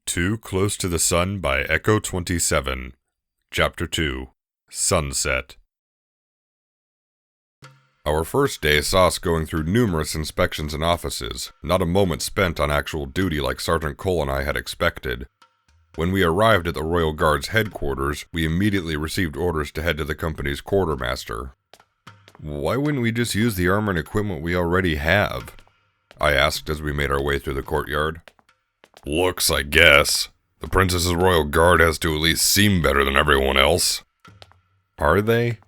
Too Close to the Sun by Echo 27. Chapter 2. Sunset. Our first day saw us going through numerous inspections and offices, not a moment spent on actual duty like Sergeant Cole and I had expected. When we arrived at the Royal Guard's headquarters, we immediately received orders to head to the company's quartermaster. Why wouldn't we just use the armor and equipment we already have? I asked as we made our way through the courtyard. Looks, I guess. The Princess's Royal Guard has to at least seem better than everyone else. Are they?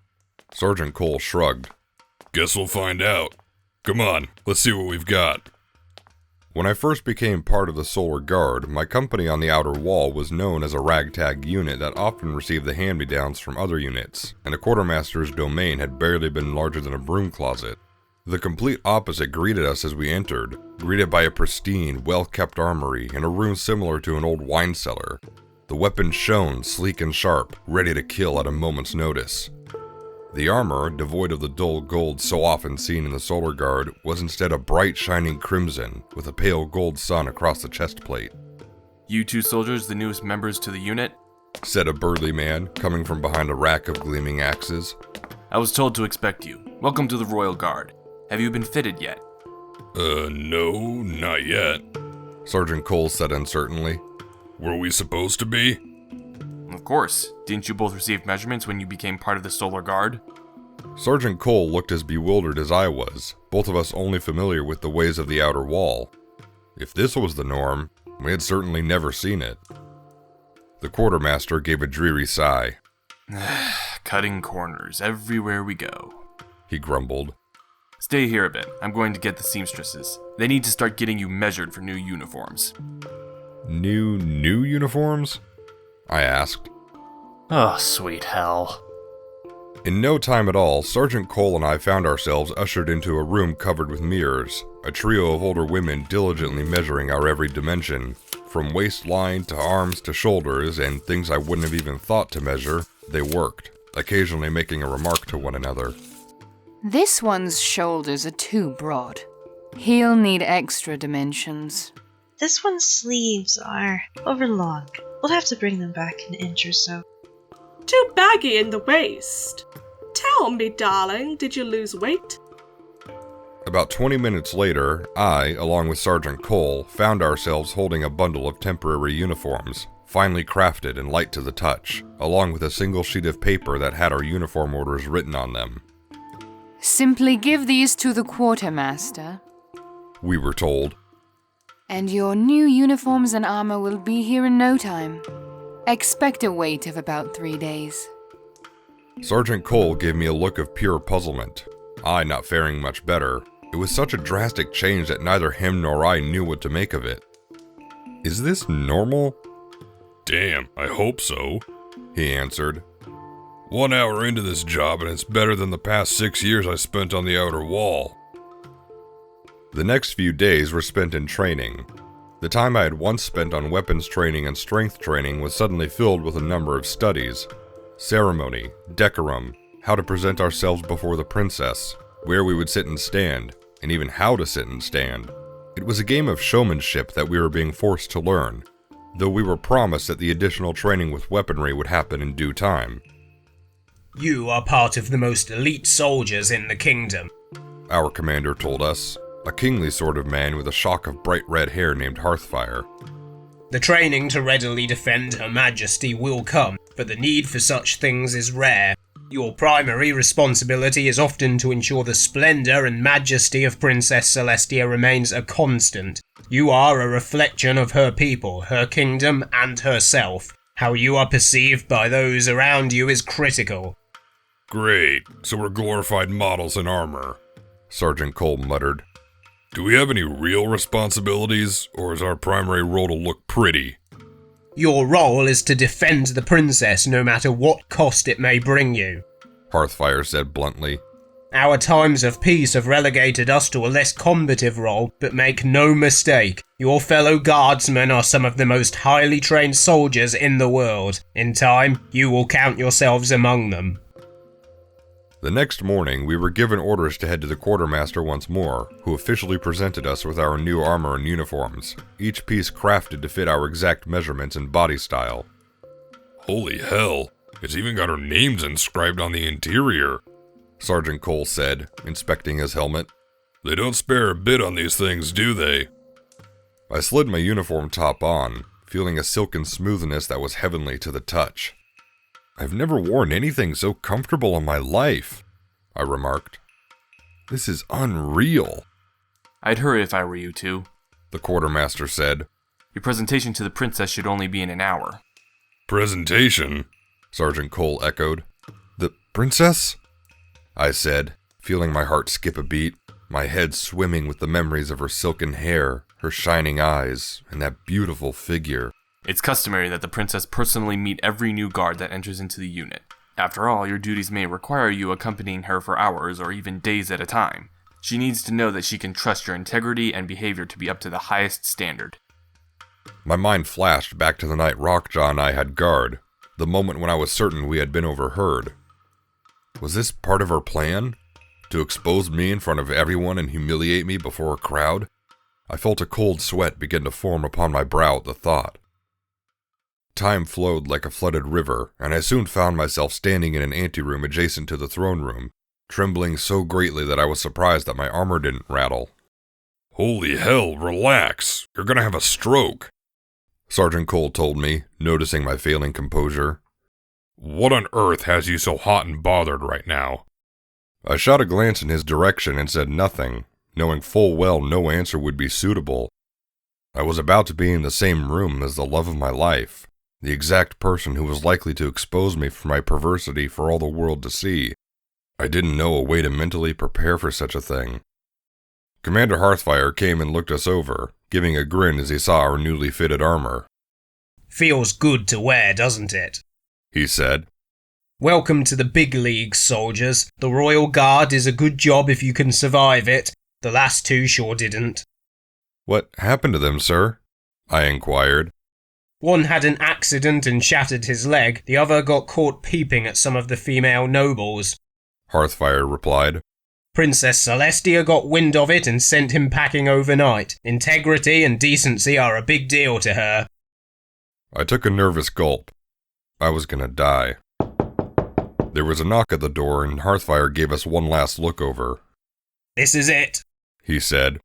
Sergeant Cole shrugged. Guess we'll find out. Come on, let's see what we've got. When I first became part of the Solar Guard, my company on the outer wall was known as a ragtag unit that often received the hand-me-downs from other units, and a quartermaster's domain had barely been larger than a broom closet. The complete opposite greeted us as we entered, greeted by a pristine, well-kept armory in a room similar to an old wine cellar. The weapons shone, sleek and sharp, ready to kill at a moment's notice. The armor, devoid of the dull gold so often seen in the Solar Guard, was instead a bright shining crimson, with a pale gold sun across the chest plate. You two soldiers, the newest members to the unit? Said a burly man, coming from behind a rack of gleaming axes. I was told to expect you. Welcome to the Royal Guard. Have you been fitted yet? No, not yet. Sergeant Cole said uncertainly. Were we supposed to be? Of course. Didn't you both receive measurements when you became part of the Solar Guard? Sergeant Cole looked as bewildered as I was, both of us only familiar with the ways of the outer wall. If this was the norm, we had certainly never seen it. The quartermaster gave a dreary sigh. Cutting corners everywhere we go, he grumbled. Stay here a bit. I'm going to get the seamstresses. They need to start getting you measured for new uniforms. New uniforms? I asked. Oh, sweet hell. In no time at all, Sergeant Cole and I found ourselves ushered into a room covered with mirrors, a trio of older women diligently measuring our every dimension. From waistline to arms to shoulders, and things I wouldn't have even thought to measure, they worked, occasionally making a remark to one another. This one's shoulders are too broad. He'll need extra dimensions. This one's sleeves are overlong. We'll have to bring them back an inch or so. Too baggy in the waist. Tell me, darling, did you lose weight? About 20 minutes later, I, along with Sergeant Cole, found ourselves holding a bundle of temporary uniforms, finely crafted and light to the touch, along with a single sheet of paper that had our uniform orders written on them. Simply give these to the quartermaster, we were told. And your new uniforms and armor will be here in no time. Expect a wait of about 3 days. Sergeant Cole gave me a look of pure puzzlement, I not faring much better. It was such a drastic change that neither him nor I knew what to make of it. Is this normal? Damn, I hope so, he answered. 1 hour into this job and it's better than the past 6 years I spent on the outer wall. The next few days were spent in training. The time I had once spent on weapons training and strength training was suddenly filled with a number of studies. Ceremony, decorum, how to present ourselves before the princess, where we would sit and stand, and even how to sit and stand. It was a game of showmanship that we were being forced to learn, though we were promised that the additional training with weaponry would happen in due time. You are part of the most elite soldiers in the kingdom, our commander told us, a kingly sort of man with a shock of bright red hair named Hearthfire. The training to readily defend Her Majesty will come, but the need for such things is rare. Your primary responsibility is often to ensure the splendor and majesty of Princess Celestia remains a constant. You are a reflection of her people, her kingdom, and herself. How you are perceived by those around you is critical. Great, so we're glorified models in armor, Sergeant Cole muttered. Do we have any real responsibilities, or is our primary role to look pretty? Your role is to defend the princess no matter what cost it may bring you, Hearthfire said bluntly. Our times of peace have relegated us to a less combative role, but make no mistake, your fellow guardsmen are some of the most highly trained soldiers in the world. In time, you will count yourselves among them. The next morning, we were given orders to head to the quartermaster once more, who officially presented us with our new armor and uniforms, each piece crafted to fit our exact measurements and body style. Holy hell, it's even got our names inscribed on the interior, Sergeant Cole said, inspecting his helmet. They don't spare a bit on these things, do they? I slid my uniform top on, feeling a silken smoothness that was heavenly to the touch. I've never worn anything so comfortable in my life, I remarked. This is unreal, I'd hurry if I were you two. the quartermaster said. Your presentation to the princess should only be in an hour. Presentation? Sergeant Cole echoed. The princess? I said, feeling my heart skip a beat, my head swimming with the memories of her silken hair, her shining eyes, and that beautiful figure. It's customary that the princess personally meet every new guard that enters into the unit. After all, your duties may require you accompanying her for hours or even days at a time. She needs to know that she can trust your integrity and behavior to be up to the highest standard. My mind flashed back to the night Rockjaw and I had guard, the moment when I was certain we had been overheard. Was this part of her plan? To expose me in front of everyone and humiliate me before a crowd? I felt a cold sweat begin to form upon my brow at the thought. Time flowed like a flooded river, and I soon found myself standing in an anteroom adjacent to the throne room, trembling so greatly that I was surprised that my armor didn't rattle. Holy hell, relax. You're gonna have a stroke, Sergeant Cole told me, noticing my failing composure. What on earth has you so hot and bothered right now? I shot a glance in his direction and said nothing, knowing full well no answer would be suitable. I was about to be in the same room as the love of my life, the exact person who was likely to expose me for my perversity for all the world to see. I didn't know a way to mentally prepare for such a thing. Commander Hearthfire came and looked us over, giving a grin as he saw our newly fitted armor. Feels good to wear, doesn't it? He said. Welcome to the big leagues, soldiers. The Royal Guard is a good job if you can survive it. The last two sure didn't. What happened to them, sir? I inquired. One had an accident and shattered his leg. The other got caught peeping at some of the female nobles, Hearthfire replied. Princess Celestia got wind of it and sent him packing overnight. Integrity and decency are a big deal to her. I took a nervous gulp. I was gonna die. There was a knock at the door and Hearthfire gave us one last look over. This is it, he said.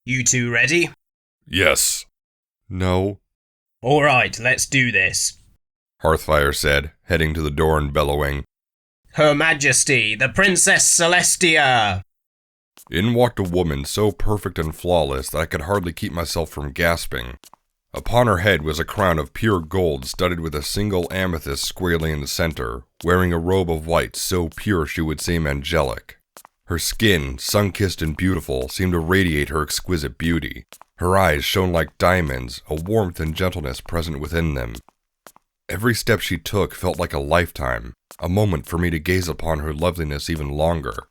You two ready? Yes. No, All right, let's do this. Hearthfire said, heading to the door and bellowing. Her Majesty, the Princess Celestia! In walked a woman so perfect and flawless that I could hardly keep myself from gasping. Upon her head was a crown of pure gold studded with a single amethyst squarely in the center, wearing a robe of white so pure she would seem angelic. Her skin, sun-kissed and beautiful, seemed to radiate her exquisite beauty. Her eyes shone like diamonds, a warmth and gentleness present within them. Every step she took felt like a lifetime, a moment for me to gaze upon her loveliness even longer.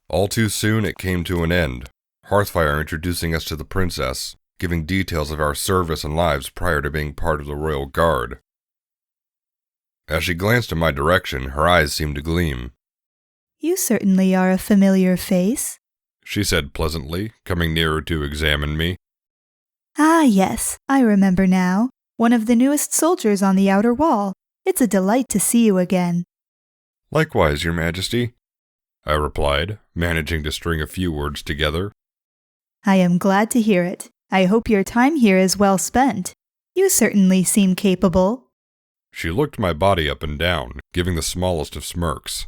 All too soon it came to an end, Hearthfire introducing us to the princess, giving details of our service and lives prior to being part of the Royal Guard. As she glanced in my direction, her eyes seemed to gleam. You certainly are a familiar face, she said pleasantly, coming nearer to examine me. Ah, yes, I remember now. One of the newest soldiers on the outer wall. It's a delight to see you again. Likewise, Your Majesty, I replied, managing to string a few words together. I am glad to hear it. I hope your time here is well spent. You certainly seem capable. She looked my body up and down, giving the smallest of smirks.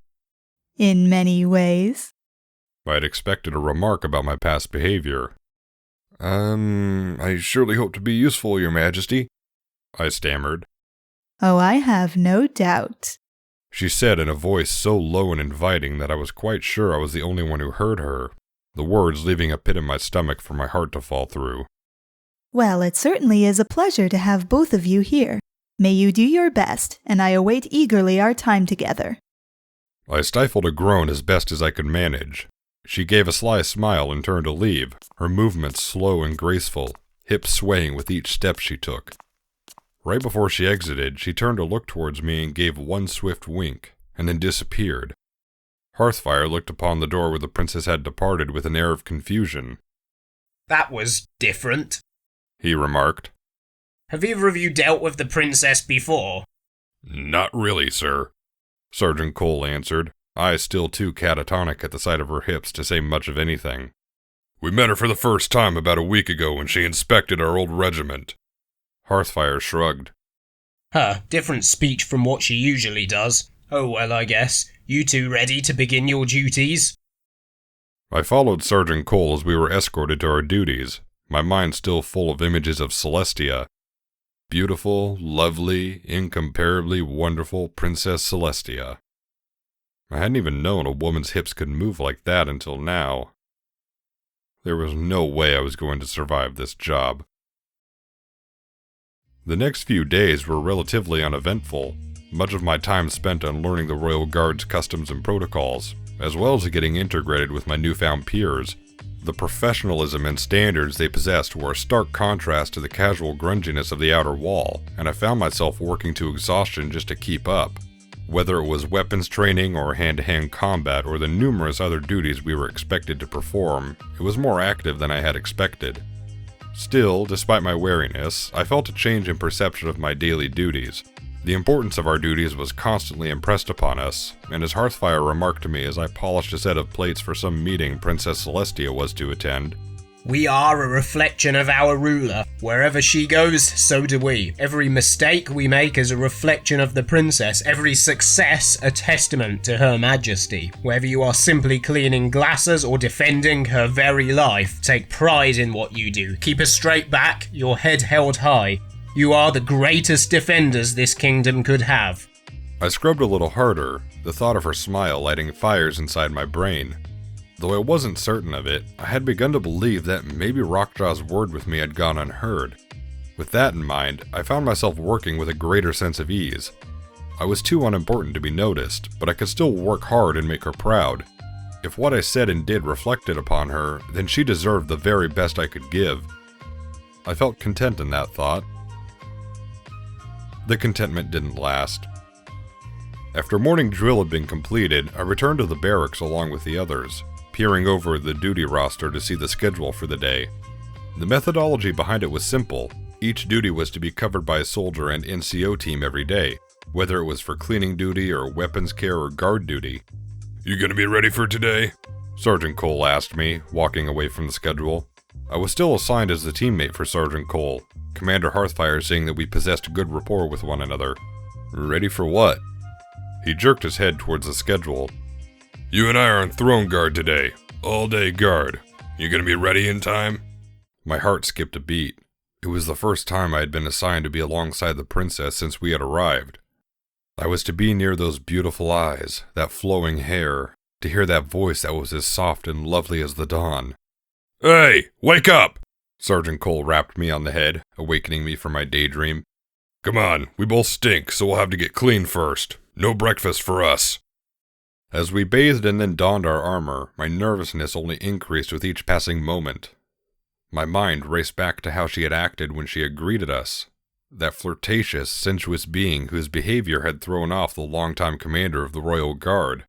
In many ways. I had expected a remark about my past behavior. I surely hope to be useful, Your Majesty, I stammered. Oh, I have no doubt, she said in a voice so low and inviting that I was quite sure I was the only one who heard her, the words leaving a pit in my stomach for my heart to fall through. Well, it certainly is a pleasure to have both of you here. May you do your best, and I await eagerly our time together. I stifled a groan as best as I could manage. She gave a sly smile and turned to leave, her movements slow and graceful, hips swaying with each step she took. Right before she exited, she turned to look towards me and gave one swift wink, and then disappeared, Hearthfire looked upon the door where the princess had departed with an air of confusion. That was different, he remarked. Have either of you dealt with the princess before? Not really, sir, Sergeant Cole answered, eyes still too catatonic at the sight of her hips to say much of anything. We met her for the first time about a week ago when she inspected our old regiment. Hearthfire shrugged. Different speech from what she usually does. Oh well, I guess. You two ready to begin your duties? I followed Sergeant Cole as we were escorted to our duties, my mind still full of images of Celestia. Beautiful, lovely, incomparably wonderful Princess Celestia. I hadn't even known a woman's hips could move like that until now. There was no way I was going to survive this job. The next few days were relatively uneventful, much of my time spent on learning the Royal Guard's customs and protocols, as well as getting integrated with my newfound peers. The professionalism and standards they possessed were a stark contrast to the casual grunginess of the outer wall, and I found myself working to exhaustion just to keep up. Whether it was weapons training or hand-to-hand combat or the numerous other duties we were expected to perform, it was more active than I had expected. Still, despite my wariness, I felt a change in perception of my daily duties. The importance of our duties was constantly impressed upon us, and as Hearthfire remarked to me as I polished a set of plates for some meeting Princess Celestia was to attend, We are a reflection of our ruler. Wherever she goes, so do we. Every mistake we make is a reflection of the princess. Every success a testament to Her Majesty. Whether you are simply cleaning glasses or defending her very life, take pride in what you do. Keep a straight back, your head held high. You are the greatest defenders this kingdom could have. I scrubbed a little harder, the thought of her smile lighting fires inside my brain. Though I wasn't certain of it, I had begun to believe that maybe Rockjaw's word with me had gone unheard. With that in mind, I found myself working with a greater sense of ease. I was too unimportant to be noticed, but I could still work hard and make her proud. If what I said and did reflected upon her, then she deserved the very best I could give. I felt content in that thought. The contentment didn't last. After morning drill had been completed, I returned to the barracks along with the others, peering over the duty roster to see the schedule for the day. The methodology behind it was simple. Each duty was to be covered by a soldier and NCO team every day, whether it was for cleaning duty or weapons care or guard duty. You gonna be ready for today? Sergeant Cole asked me, walking away from the schedule. I was still assigned as the teammate for Sergeant Cole, Commander Hearthfire saying that we possessed good rapport with one another. Ready for what? He jerked his head towards the schedule. You and I are on throne guard today. All day guard. You gonna be ready in time? My heart skipped a beat. It was the first time I had been assigned to be alongside the princess since we had arrived. I was to be near those beautiful eyes, that flowing hair, to hear that voice that was as soft and lovely as the dawn. Hey, wake up! Sergeant Cole rapped me on the head, awakening me from my daydream. Come on, we both stink, so we'll have to get clean first. No breakfast for us. As we bathed and then donned our armor, my nervousness only increased with each passing moment. My mind raced back to how she had acted when she had greeted us, that flirtatious, sensuous being whose behavior had thrown off the longtime commander of the Royal Guard.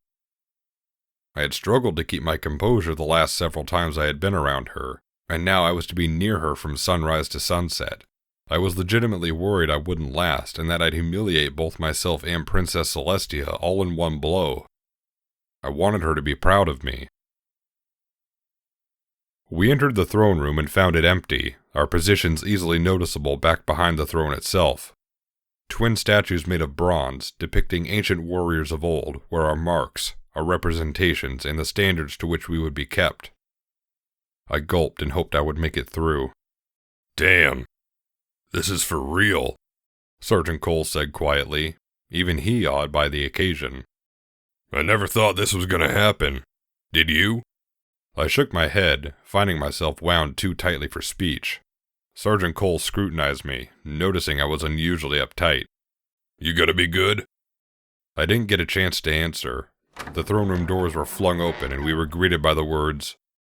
I had struggled to keep my composure the last several times I had been around her, and now I was to be near her from sunrise to sunset. I was legitimately worried I wouldn't last, and that I'd humiliate both myself and Princess Celestia all in one blow. I wanted her to be proud of me. We entered the throne room and found it empty, our positions easily noticeable back behind the throne itself. Twin statues made of bronze, depicting ancient warriors of old, were our marks, our representations, and the standards to which we would be kept. I gulped and hoped I would make it through. Damn. This is for real, Sergeant Cole said quietly, even he awed by the occasion. I never thought this was gonna happen. Did you? I shook my head, finding myself wound too tightly for speech. Sergeant Cole scrutinized me, noticing I was unusually uptight. You gonna be good? I didn't get a chance to answer. The throne room doors were flung open and we were greeted by the words,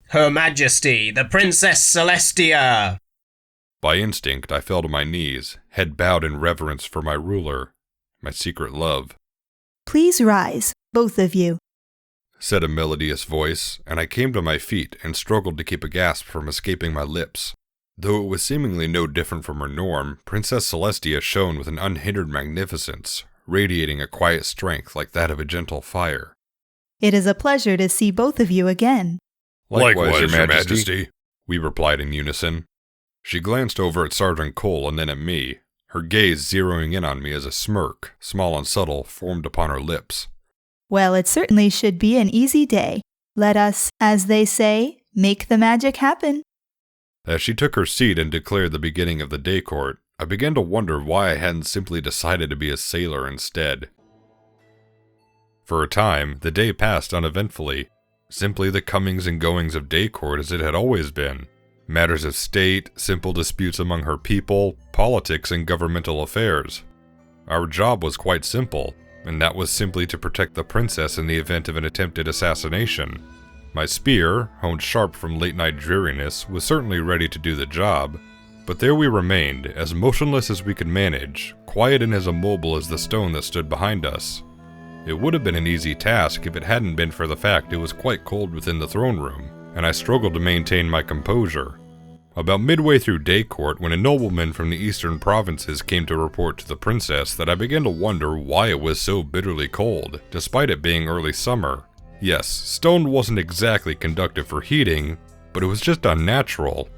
Her Majesty, the Princess Celestia! By instinct, I fell to my knees, head bowed in reverence for my ruler, my secret love. Please rise, both of you. said a melodious voice, and I came to my feet and struggled to keep a gasp from escaping my lips. Though it was seemingly no different from her norm, Princess Celestia shone with an unhindered magnificence, radiating a quiet strength like that of a gentle fire. It is a pleasure to see both of you again. Likewise, Your Majesty, we replied in unison. She glanced over at Sergeant Cole and then at me, her gaze zeroing in on me as a smirk, small and subtle, formed upon her lips. Well, it certainly should be an easy day. Let us, as they say, make the magic happen. As she took her seat and declared the beginning of the day court, I began to wonder why I hadn't simply decided to be a sailor instead. For a time, the day passed uneventfully, simply the comings and goings of day court as it had always been. Matters of state, simple disputes among her people, politics and governmental affairs. Our job was quite simple, and that was simply to protect the princess in the event of an attempted assassination. My spear, honed sharp from late-night dreariness, was certainly ready to do the job, but there we remained, as motionless as we could manage, quiet and as immobile as the stone that stood behind us. It would have been an easy task if it hadn't been for the fact it was quite cold within the throne room, and I struggled to maintain my composure. About midway through day court, when a nobleman from the eastern provinces came to report to the princess, that I began to wonder why it was so bitterly cold, despite it being early summer. Yes, stone wasn't exactly conductive for heating, but it was just unnatural.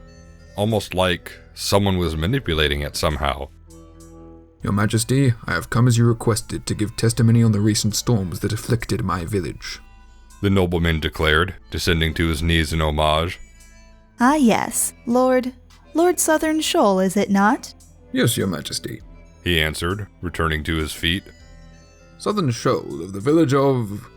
Almost like someone was manipulating it somehow. Your Majesty, I have come as you requested to give testimony on the recent storms that afflicted my village. The nobleman declared, descending to his knees in homage. Ah yes, Lord Southern Shoal, is it not? Yes, Your Majesty, he answered, returning to his feet. Southern Shoal of the village of...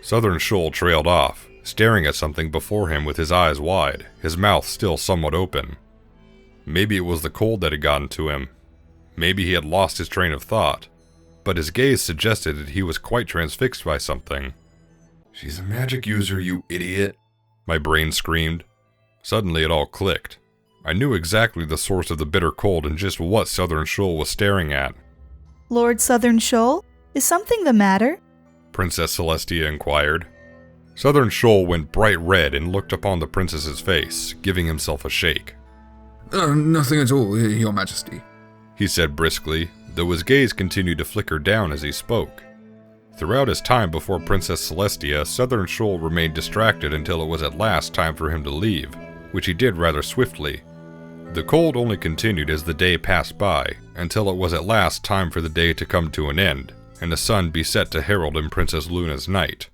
Southern Shoal trailed off, staring at something before him with his eyes wide, his mouth still somewhat open. Maybe it was the cold that had gotten to him. Maybe he had lost his train of thought. But his gaze suggested that he was quite transfixed by something. She's a magic user, you idiot, my brain screamed. Suddenly it all clicked. I knew exactly the source of the bitter cold and just what Southern Shoal was staring at. Lord Southern Shoal, is something the matter? Princess Celestia inquired. Southern Shoal went bright red and looked upon the princess's face, giving himself a shake. Nothing at all, Your Majesty, he said briskly, though his gaze continued to flicker down as he spoke. Throughout his time before Princess Celestia, Southern Shoal remained distracted until it was at last time for him to leave, which he did rather swiftly. The cold only continued as the day passed by, until it was at last time for the day to come to an end, and the sun be set to herald in Princess Luna's night.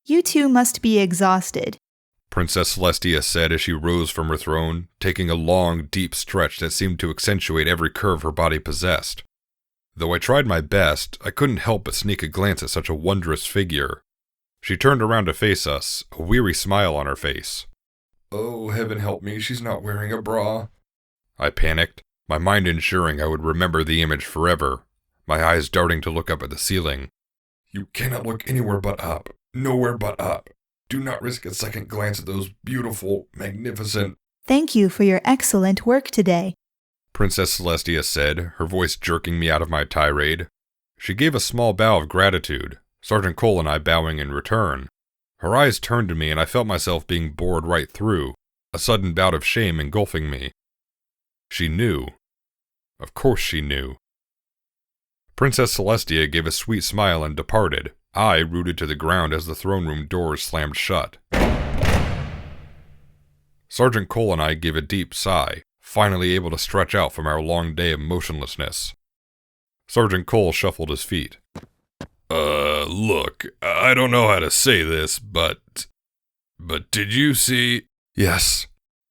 You two must be exhausted, Princess Celestia said as she rose from her throne, taking a long, deep stretch that seemed to accentuate every curve her body possessed. Though I tried my best, I couldn't help but sneak a glance at such a wondrous figure. She turned around to face us, a weary smile on her face. Oh, heaven help me, she's not wearing a bra. I panicked, my mind ensuring I would remember the image forever, my eyes darting to look up at the ceiling. You cannot look anywhere but up, nowhere but up. Do not risk a second glance at those beautiful, magnificent... Thank you for your excellent work today, Princess Celestia said, her voice jerking me out of my tirade. She gave a small bow of gratitude, Sergeant Cole and I bowing in return. Her eyes turned to me and I felt myself being bored right through, a sudden bout of shame engulfing me. She knew. Of course she knew. Princess Celestia gave a sweet smile and departed, I rooted to the ground as the throne room doors slammed shut. Sergeant Cole and I gave a deep sigh, finally able to stretch out from our long day of motionlessness. Sergeant Cole shuffled his feet. Look, I don't know how to say this, but did you see... Yes,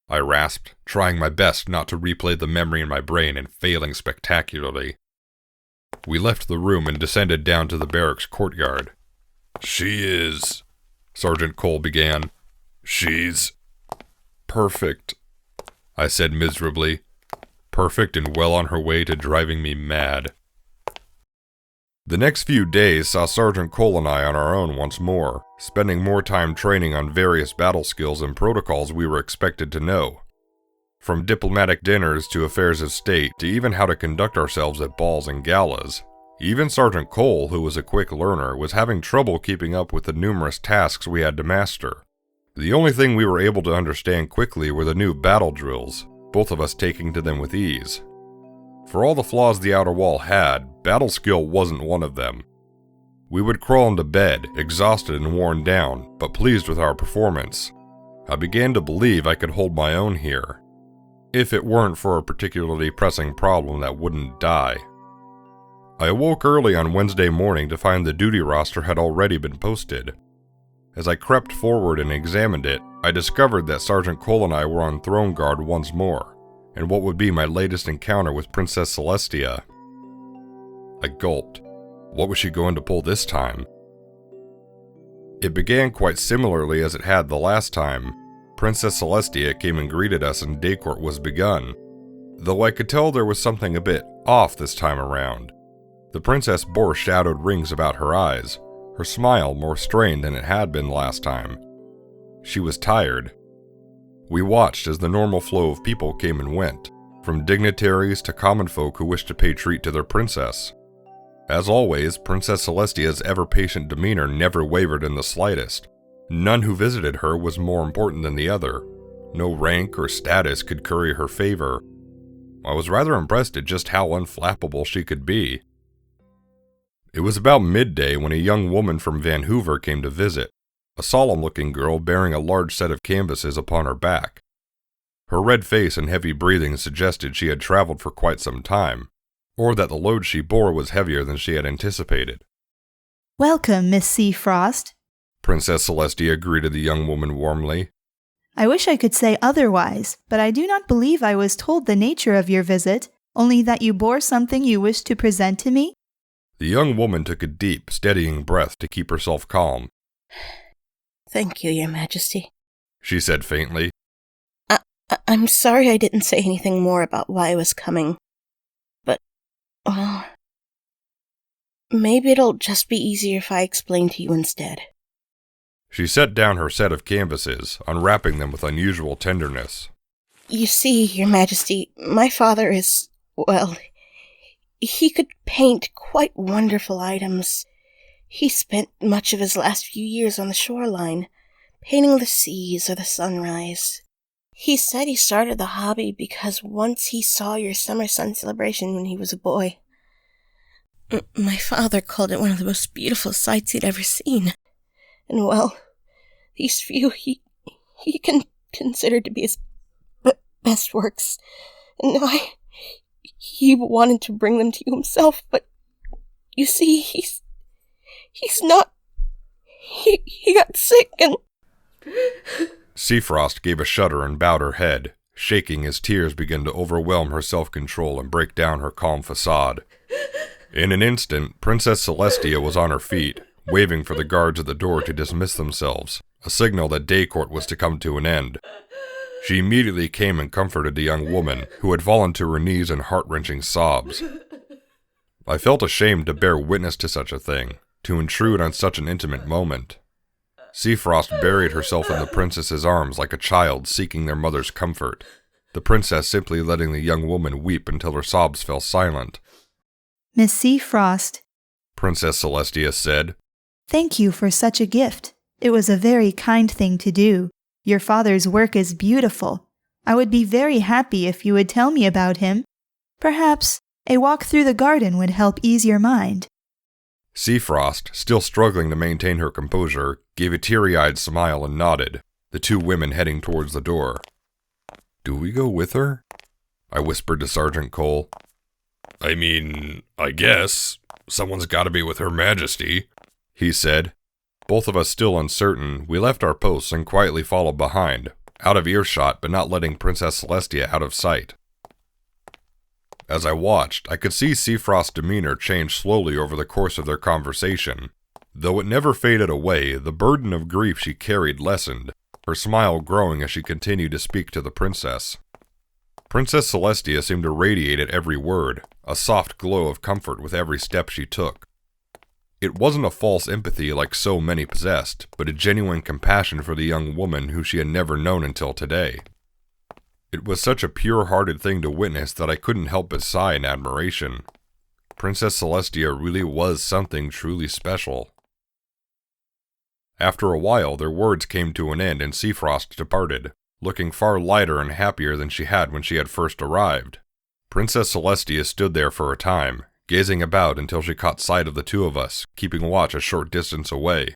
I rasped, trying my best not to replay the memory in my brain and failing spectacularly. We left the room and descended down to the barracks courtyard. She is... Sergeant Cole began. She's... perfect, I said miserably. Perfect and well on her way to driving me mad. The next few days saw Sergeant Cole and I on our own once more, spending more time training on various battle skills and protocols we were expected to know. From diplomatic dinners to affairs of state to even how to conduct ourselves at balls and galas, Even Sergeant Cole, who was a quick learner, was having trouble keeping up with the numerous tasks we had to master. The only thing we were able to understand quickly were the new battle drills, both of us taking to them with ease. For all the flaws the outer wall had, battle skill wasn't one of them. We would crawl into bed, exhausted and worn down, but pleased with our performance. I began to believe I could hold my own here, if it weren't for a particularly pressing problem that wouldn't die. I awoke early on Wednesday morning to find the duty roster had already been posted. As I crept forward and examined it, I discovered that Sergeant Cole and I were on throne guard once more, and what would be my latest encounter with Princess Celestia. I gulped. What was she going to pull this time? It began quite similarly as it had the last time. Princess Celestia came and greeted us and day court was begun, though I could tell there was something a bit off this time around. The princess bore shadowed rings about her eyes, her smile more strained than it had been last time. She was tired. We watched as the normal flow of people came and went, from dignitaries to common folk who wished to pay treat to their princess. As always, Princess Celestia's ever-patient demeanor never wavered in the slightest. None who visited her was more important than the other. No rank or status could curry her favor. I was rather impressed at just how unflappable she could be. It was about midday when a young woman from Van Hoover came to visit, a solemn-looking girl bearing a large set of canvases upon her back. Her red face and heavy breathing suggested she had traveled for quite some time, or that the load she bore was heavier than she had anticipated. Welcome, Miss C. Frost. Princess Celestia greeted the young woman warmly. I wish I could say otherwise, but I do not believe I was told the nature of your visit, only that you bore something you wished to present to me. The young woman took a deep, steadying breath to keep herself calm. Thank you, Your Majesty, she said faintly. I'm sorry I didn't say anything more about why I was coming, but, well, maybe it'll just be easier if I explain to you instead. She set down her set of canvases, unwrapping them with unusual tenderness. You see, Your Majesty, my father is, well, he could paint quite wonderful items. He spent much of his last few years on the shoreline, painting the seas or the sunrise. He said he started the hobby because once he saw your summer sun celebration when he was a boy. My father called it one of the most beautiful sights he'd ever seen. And well, these few he can consider to be his best works. And he wanted to bring them to you himself, but you see, he's not. He got sick and... Seafrost gave a shudder and bowed her head, shaking as tears began to overwhelm her self-control and break down her calm facade. In an instant, Princess Celestia was on her feet, waving for the guards at the door to dismiss themselves, a signal that day court was to come to an end. She immediately came and comforted the young woman, who had fallen to her knees in heart-wrenching sobs. I felt ashamed to bear witness to such a thing, to intrude on such an intimate moment. Seafrost buried herself in the princess's arms like a child seeking their mother's comfort, the princess simply letting the young woman weep until her sobs fell silent. Miss C. Frost, Princess Celestia said, thank you for such a gift. It was a very kind thing to do. Your father's work is beautiful. I would be very happy if you would tell me about him. Perhaps a walk through the garden would help ease your mind. Seafrost, still struggling to maintain her composure, gave a teary-eyed smile and nodded, the two women heading towards the door. Do we go with her? I whispered to Sergeant Cole. I mean, I guess. Someone's gotta be with Her Majesty, he said. Both of us still uncertain, we left our posts and quietly followed behind, out of earshot but not letting Princess Celestia out of sight. As I watched, I could see Seafrost's demeanor change slowly over the course of their conversation. Though it never faded away, the burden of grief she carried lessened, her smile growing as she continued to speak to the princess. Princess Celestia seemed to radiate at every word, a soft glow of comfort with every step she took. It wasn't a false empathy like so many possessed, but a genuine compassion for the young woman who she had never known until today. It was such a pure-hearted thing to witness that I couldn't help but sigh in admiration. Princess Celestia really was something truly special. After a while, their words came to an end and Seafrost departed, looking far lighter and happier than she had when she had first arrived. Princess Celestia stood there for a time, gazing about until she caught sight of the two of us, keeping watch a short distance away.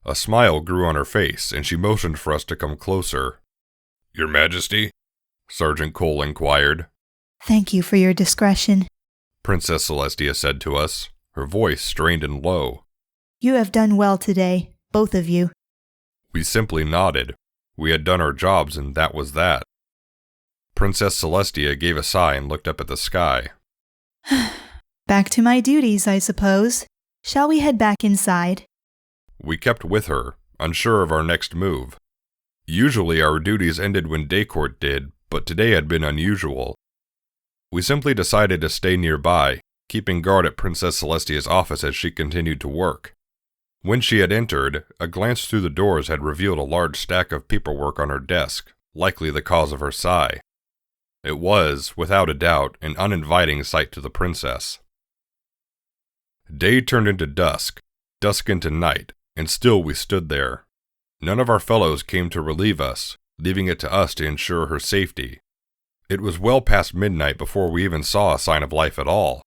A smile grew on her face, and she motioned for us to come closer. "Your Majesty?" Sergeant Cole inquired. Thank you for your discretion. Princess Celestia said to us, her voice strained and low. You have done well today, both of you. We simply nodded. We had done our jobs, and that was that. Princess Celestia gave a sigh and looked up at the sky. Back to my duties, I suppose. Shall we head back inside? We kept with her, unsure of our next move. Usually our duties ended when day court did, but today had been unusual. We simply decided to stay nearby, keeping guard at Princess Celestia's office as she continued to work. When she had entered, a glance through the doors had revealed a large stack of paperwork on her desk, likely the cause of her sigh. It was, without a doubt, an uninviting sight to the princess. Day turned into dusk, dusk into night, and still we stood there. None of our fellows came to relieve us, leaving it to us to ensure her safety. It was well past midnight before we even saw a sign of life at all.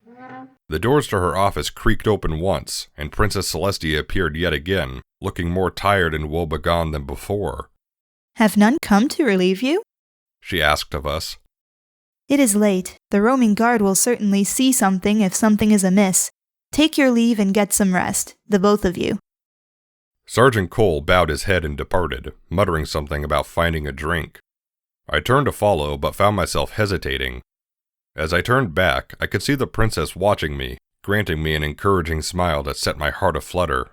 The doors to her office creaked open once, and Princess Celestia appeared yet again, looking more tired and woebegone than before. Have none come to relieve you? She asked of us. It is late. The roaming guard will certainly see something if something is amiss. Take your leave and get some rest, the both of you. Sergeant Cole bowed his head and departed, muttering something about finding a drink. I turned to follow, but found myself hesitating. As I turned back, I could see the princess watching me, granting me an encouraging smile that set my heart aflutter.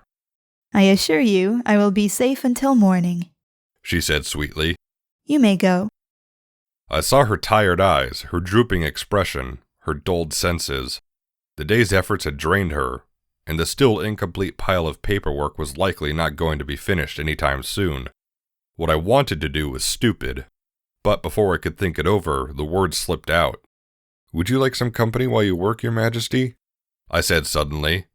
I assure you, I will be safe until morning, she said sweetly. You may go. I saw her tired eyes, her drooping expression, her dulled senses. The day's efforts had drained her, and the still incomplete pile of paperwork was likely not going to be finished anytime soon. What I wanted to do was stupid, but before I could think it over, the words slipped out. "Would you like some company while you work, Your Majesty?" I said suddenly.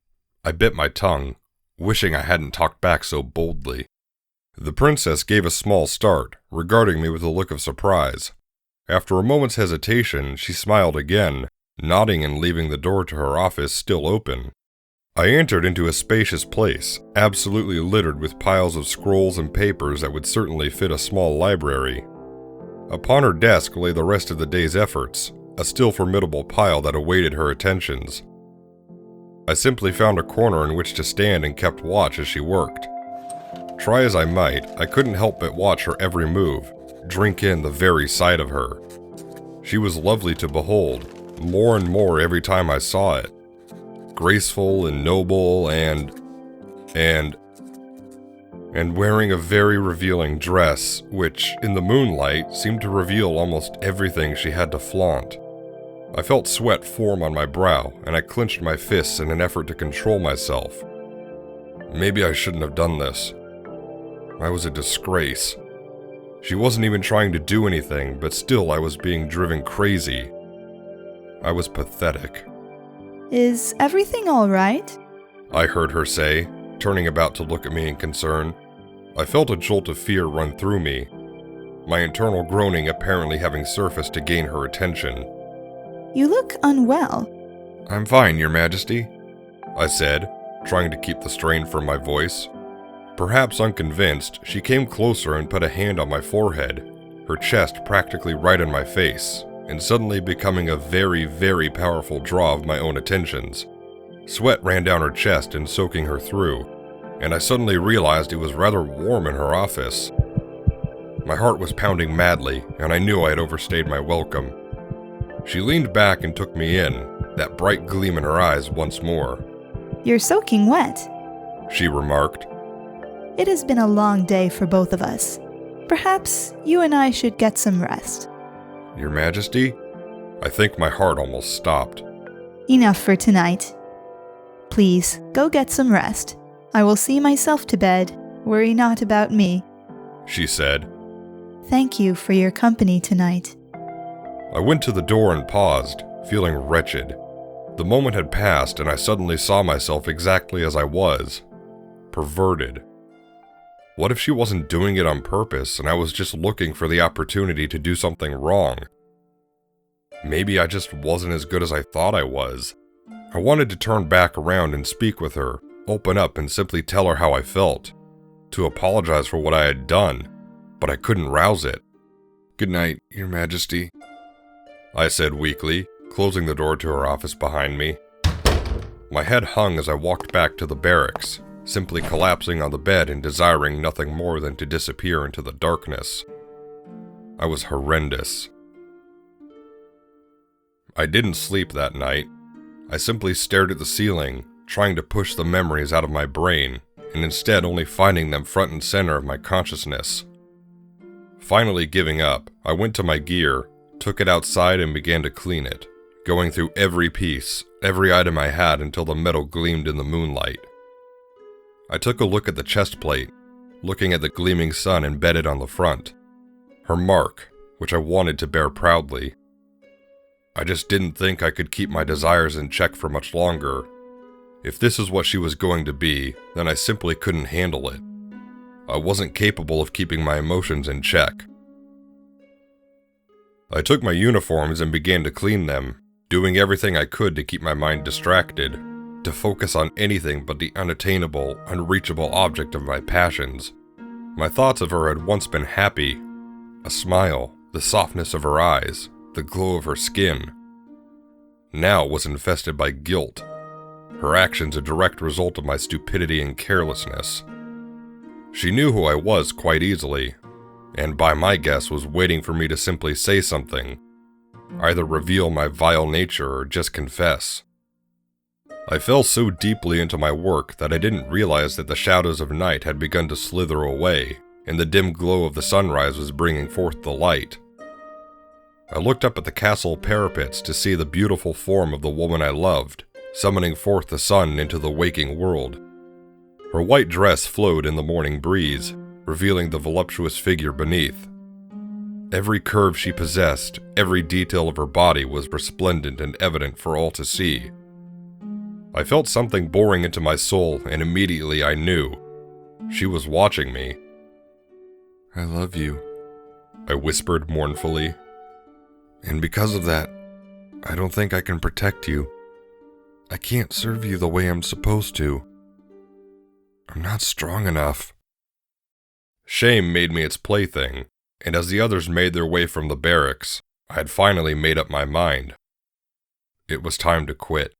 I bit my tongue, wishing I hadn't talked back so boldly. The princess gave a small start, regarding me with a look of surprise. After a moment's hesitation, she smiled again, nodding and leaving the door to her office still open. I entered into a spacious place, absolutely littered with piles of scrolls and papers that would certainly fit a small library. Upon her desk lay the rest of the day's efforts, a still formidable pile that awaited her attentions. I simply found a corner in which to stand and kept watch as she worked. Try as I might, I couldn't help but watch her every move, drink in the very sight of her. She was lovely to behold, more and more every time I saw it. Graceful and noble and wearing a very revealing dress, which, in the moonlight, seemed to reveal almost everything she had to flaunt. I felt sweat form on my brow, and I clenched my fists in an effort to control myself. Maybe I shouldn't have done this. I was a disgrace. She wasn't even trying to do anything, but still I was being driven crazy. I was pathetic. Is everything all right? I heard her say, turning about to look at me in concern. I felt a jolt of fear run through me, my internal groaning apparently having surfaced to gain her attention. You look unwell. I'm fine, Your Majesty, I said, trying to keep the strain from my voice. Perhaps unconvinced, she came closer and put a hand on my forehead, her chest practically right in my face, and suddenly becoming a very, very powerful draw of my own attentions. Sweat ran down her chest and soaking her through, and I suddenly realized it was rather warm in her office. My heart was pounding madly, and I knew I had overstayed my welcome. She leaned back and took me in, that bright gleam in her eyes once more. You're soaking wet, she remarked. It has been a long day for both of us. Perhaps you and I should get some rest. Your Majesty? I think my heart almost stopped. Enough for tonight. Please, go get some rest. I will see myself to bed. Worry not about me, she said. Thank you for your company tonight. I went to the door and paused, feeling wretched. The moment had passed, and I suddenly saw myself exactly as I was. Perverted. What if she wasn't doing it on purpose, and I was just looking for the opportunity to do something wrong? Maybe I just wasn't as good as I thought I was. I wanted to turn back around and speak with her, open up and simply tell her how I felt, to apologize for what I had done, but I couldn't rouse it. Good night, Your Majesty, I said weakly, closing the door to her office behind me. My head hung as I walked back to the barracks, simply collapsing on the bed and desiring nothing more than to disappear into the darkness. I was horrendous. I didn't sleep that night. I simply stared at the ceiling, trying to push the memories out of my brain, and instead only finding them front and center of my consciousness. Finally giving up, I went to my gear, took it outside and began to clean it, going through every piece, every item I had until the metal gleamed in the moonlight. I took a look at the chest plate, looking at the gleaming sun embedded on the front. Her mark, which I wanted to bear proudly. I just didn't think I could keep my desires in check for much longer. If this is what she was going to be, then I simply couldn't handle it. I wasn't capable of keeping my emotions in check. I took my uniforms and began to clean them, doing everything I could to keep my mind distracted, to focus on anything but the unattainable, unreachable object of my passions. My thoughts of her had once been happy. A smile, the softness of her eyes, the glow of her skin. Now it was infested by guilt. Her actions a direct result of my stupidity and carelessness. She knew who I was quite easily, and by my guess was waiting for me to simply say something, either reveal my vile nature or just confess. I fell so deeply into my work that I didn't realize that the shadows of night had begun to slither away, and the dim glow of the sunrise was bringing forth the light. I looked up at the castle parapets to see the beautiful form of the woman I loved, summoning forth the sun into the waking world. Her white dress flowed in the morning breeze, revealing the voluptuous figure beneath. Every curve she possessed, every detail of her body was resplendent and evident for all to see. I felt something boring into my soul, and immediately I knew. She was watching me. I love you, I whispered mournfully. And because of that, I don't think I can protect you. I can't serve you the way I'm supposed to. I'm not strong enough. Shame made me its plaything, and as the others made their way from the barracks, I had finally made up my mind. It was time to quit.